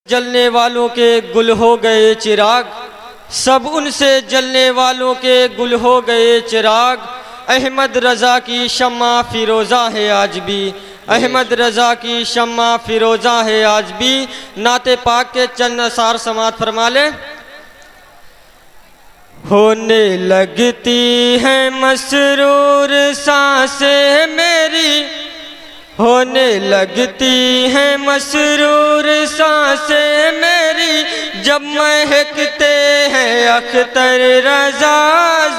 جلنے والوں کے گل ہو گئے چراغ، سب ان سے جلنے والوں کے گل ہو گئے چراغ۔ احمد رضا کی شمع فیروزہ ہے آج بھی، احمد رضا کی شمع فیروزہ ہے آج بھی۔ نعت پاک کے چند اشعار سماعت فرما لیں۔ ہونے لگتی ہیں مسرور سانسیں میری، ہونے لگتی ہیں مسرور سانسیں میری، جب مہکتے ہیں اختر رضا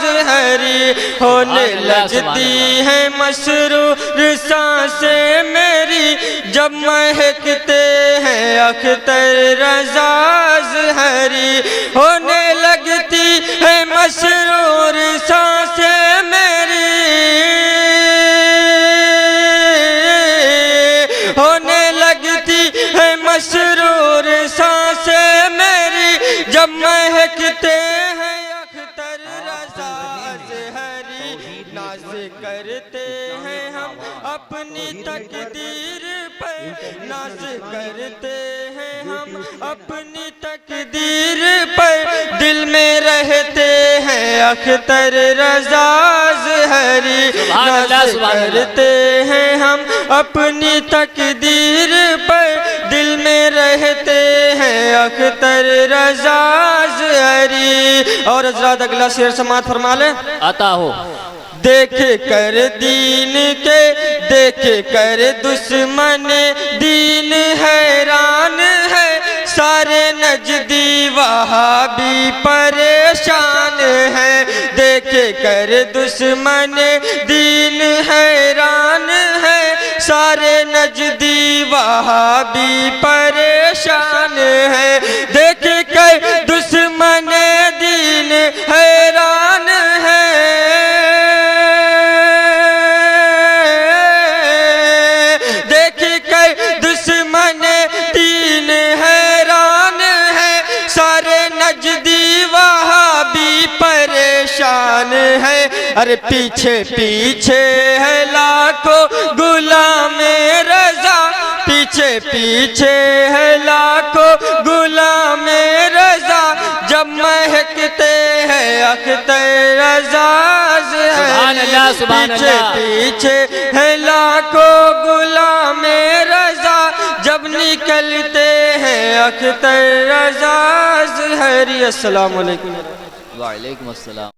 ظہری۔ ہونے لگتی ہیں مسرور سانسیں میری، جب مہکتے ہیں اختر رضا ظہری۔ ہونے لگتی ہے مسرور سانسیں میری، ہونے لگتی ہے مسرور سانسیں میری، جب مہکتے ہیں اختر رضا ظہری۔ ناز کرتے ہیں ہم اپنی تقدیر پر، ناز کرتے ہیں ہم اپنی تقدیر پر، دل میں رہتے ہیں اختر رضا ظہری۔ ناز کرتے ہیں ہم اپنی تقدیر پر، دل میں رہتے ہیں اختر رضا ظہری۔ اور حضرات اگلا شعر سماعت فرما لیں۔ عطا ہو۔ دیکھ کر دین کے، دیکھ کر دشمن دین حیران ہے، سارے نجدی وہابی پریشان ہے۔ دیکھ کر دشمن دین حیران ہے، سارے نجدی وہابی پریشان ہے۔ دیکھ کر دشمن دین حیران ہے، دیکھ کر دشمن دین حیران ہے، سارے نجدی وہابی پریشان ہے۔ ارے پیچھے پیچھے ہے لاکھوں غلام رضا، پیچھے پیچھے ہے لاکھوں غلام رضا، جب مہکتے ہیں اختر رضا ظہری۔ پیچھے پیچھے ہے لاکھوں غلام رضا، جب نکلتے ہیں اختر رضا ظہری۔ السلام علیکم۔ وعلیکم السلام۔